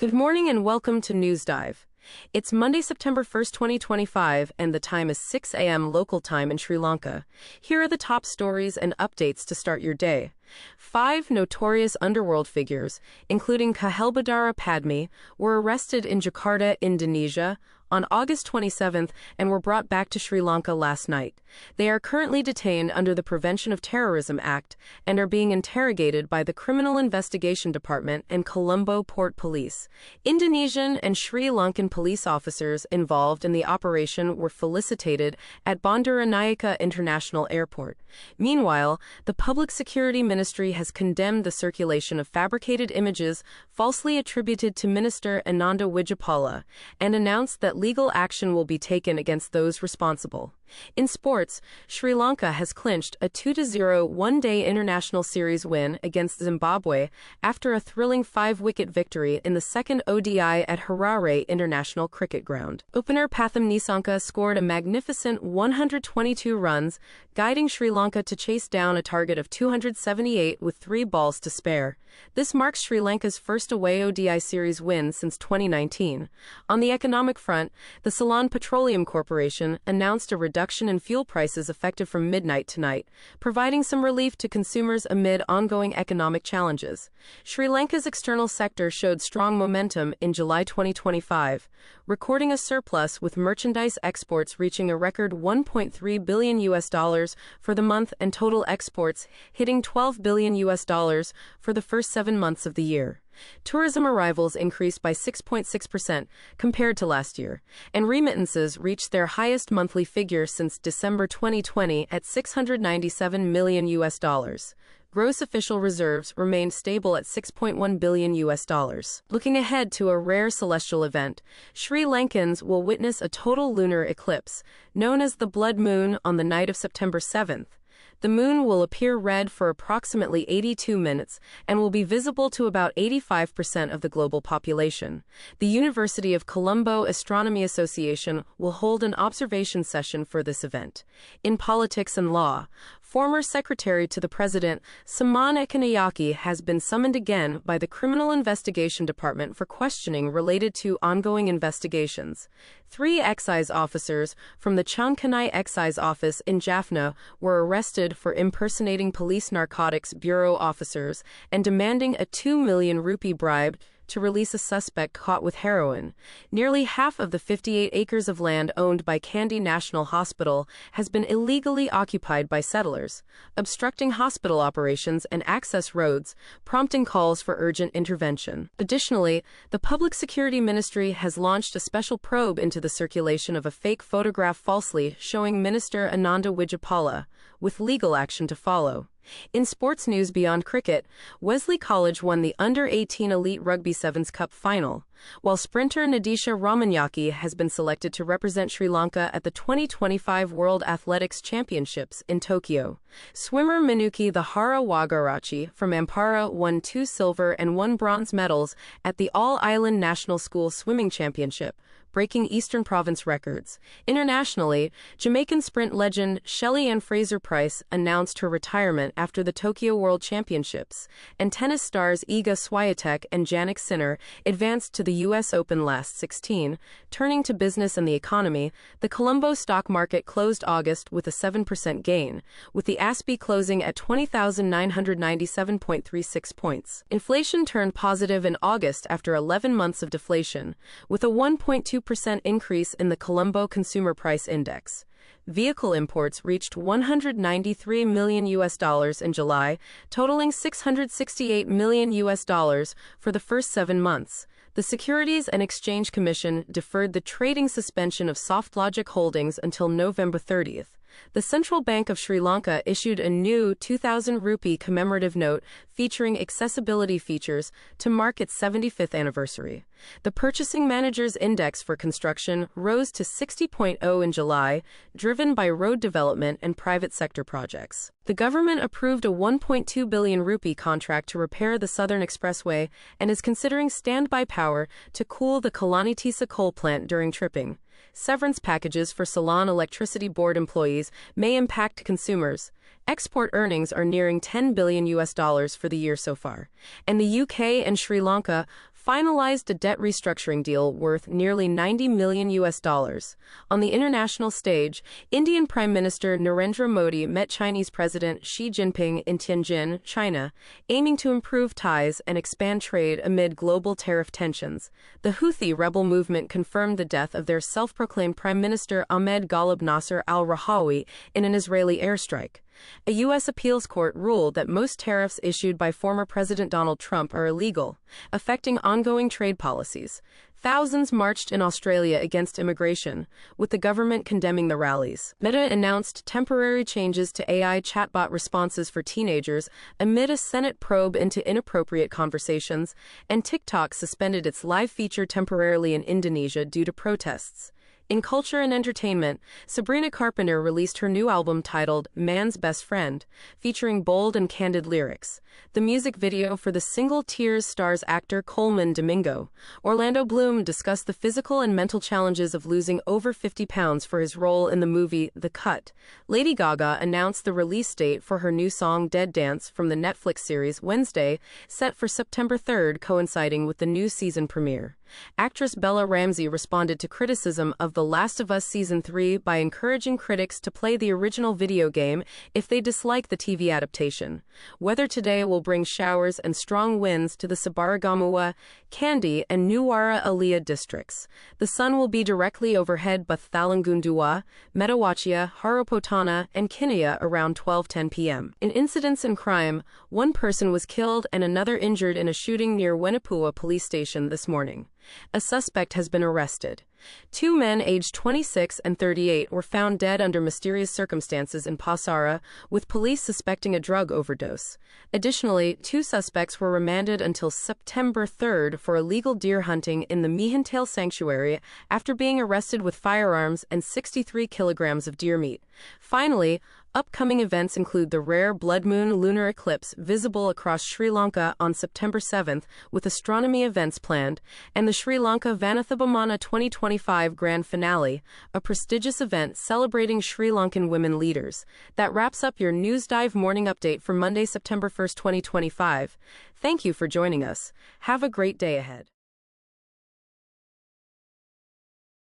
Good morning and welcome to NewsDive. It's Monday, September 1st, 2025, and the time is 6 a.m. local time in Sri Lanka. Here are the top stories and updates to start your day. 5 notorious underworld figures, including Kahelbadara Padmi, were arrested in Jakarta, Indonesia, on August 27th and were brought back to Sri Lanka last night. They are currently detained under the Prevention of Terrorism Act and are being interrogated by the Criminal Investigation Department and Colombo Port Police. Indonesian and Sri Lankan police officers involved in the operation were felicitated at Bandaranaike International Airport. Meanwhile, the Public Security Ministry has condemned the circulation of fabricated images falsely attributed to Minister Ananda Wijayapala and announced that legal action will be taken against those responsible. In sports, Sri Lanka has clinched a 2-0 one-day international series win against Zimbabwe after a thrilling 5-wicket victory in the second ODI at Harare International Cricket Ground. Opener Pathum Nisanka scored a magnificent 122 runs, guiding Sri Lanka to chase down a target of 278 with 3 balls to spare. This marks Sri Lanka's first away ODI series win since 2019. On the economic front, the Ceylon Petroleum Corporation announced a reduction in fuel prices effective from midnight tonight, providing some relief to consumers amid ongoing economic challenges. Sri Lanka's external sector showed strong momentum in July 2025, recording a surplus with merchandise exports reaching a record $1.3 billion for the month and total exports hitting $12 billion for the first 7 months of the year. Tourism arrivals increased by 6.6% compared to last year, and remittances reached their highest monthly figure since December 2020 at $697 million. Gross official reserves remained stable at $6.1 billion. Looking ahead to a rare celestial event, Sri Lankans will witness a total lunar eclipse, known as the blood moon, on the night of September 7th. The moon will appear red for approximately 82 minutes and will be visible to about 85% of the global population. The University of Colombo Astronomy Association will hold an observation session for this event. In politics and law, former Secretary to the President, Saman Ekanayake, has been summoned again by the Criminal Investigation Department for questioning related to ongoing investigations. 3 excise officers from the Chankhanai Excise Office in Jaffna were arrested for impersonating Police Narcotics Bureau officers and demanding a 2 million rupee bribe to release a suspect caught with heroin. Nearly half of the 58 acres of land owned by Kandy National Hospital has been illegally occupied by settlers, obstructing hospital operations and access roads, prompting calls for urgent intervention. Additionally, the Public Security Ministry has launched a special probe into the circulation of a fake photograph falsely showing Minister Ananda Wijayapala, with legal action to follow. In sports news beyond cricket, Wesley College won the Under-18 Elite Rugby Sevens Cup final, while sprinter Nadisha Ramanyaki has been selected to represent Sri Lanka at the 2025 World Athletics Championships in Tokyo. Swimmer Minuki Thahara Wagarachi from Ampara won 2 silver and 1 bronze medals at the All-Island National School Swimming Championship, breaking Eastern Province records. Internationally, Jamaican sprint legend Shelly Ann Fraser-Price announced her retirement after the Tokyo World Championships, and tennis stars Iga Swiatek and Jannik Sinner advanced to the U.S. Open last 16. Turning to business and the economy, the Colombo stock market closed August with a 7% gain, with the ASPI closing at 20,997.36 points. Inflation turned positive in August after 11 months of deflation, with a 1.2% increase in the Colombo Consumer Price Index. Vehicle imports reached $193 million in July, totaling $668 million for the first 7 months. The Securities and Exchange Commission deferred the trading suspension of SoftLogic Holdings until November 30th. The Central Bank of Sri Lanka issued a new 2,000 rupee commemorative note featuring accessibility features to mark its 75th anniversary. The Purchasing Managers Index for construction rose to 60.0 in July, driven by road development and private sector projects. The government approved a 1.2 billion rupee contract to repair the Southern Expressway and is considering standby power to cool the Kalanitisa coal plant during tripping. Severance packages for Ceylon Electricity Board employees may impact consumers. Export earnings are nearing $10 billion for the year so far, and the UK and Sri Lanka finalized a debt restructuring deal worth nearly $90 million. On the international stage, Indian Prime Minister Narendra Modi met Chinese President Xi Jinping in Tianjin, China, aiming to improve ties and expand trade amid global tariff tensions. The Houthi rebel movement confirmed the death of their self-proclaimed Prime Minister Ahmed Ghalib Nasser al-Rahawi in an Israeli airstrike. A U.S. appeals court ruled that most tariffs issued by former President Donald Trump are illegal, affecting ongoing trade policies. Thousands marched in Australia against immigration, with the government condemning the rallies. Meta announced temporary changes to AI chatbot responses for teenagers amid a Senate probe into inappropriate conversations, and TikTok suspended its live feature temporarily in Indonesia due to protests. In culture and entertainment, Sabrina Carpenter released her new album titled Man's Best Friend, featuring bold and candid lyrics. The music video for the single Tears stars actor Coleman Domingo. Orlando Bloom discussed the physical and mental challenges of losing over 50 pounds for his role in the movie The Cut. Lady Gaga announced the release date for her new song Dead Dance from the Netflix series Wednesday, set for September 3rd, coinciding with the new season premiere. Actress Bella Ramsey responded to criticism of The Last of Us Season 3 by encouraging critics to play the original video game if they dislike the TV adaptation. Weather today will bring showers and strong winds to the Sabaragamuwa, Kandy, and Nuwara Eliya districts. The sun will be directly overhead Bathalangundua, Metawachia, Haropotana, and Kinaya around 12:10 p.m. In incidents and crime, one person was killed and another injured in a shooting near Wenipua police station this morning. A suspect has been arrested. Two men aged 26 and 38 were found dead under mysterious circumstances in Pasara, with police suspecting a drug overdose. Additionally, two suspects were remanded until September 3rd for illegal deer hunting in the Mihintail Sanctuary after being arrested with firearms and 63 kilograms of deer meat. Finally, upcoming events include the rare blood moon lunar eclipse visible across Sri Lanka on September 7th, with astronomy events planned, and the Sri Lanka Vanathabhamana 2025 Grand Finale, a prestigious event celebrating Sri Lankan women leaders. That wraps up your NewsDive morning update for Monday, September 1st, 2025. Thank you for joining us. Have a great day ahead.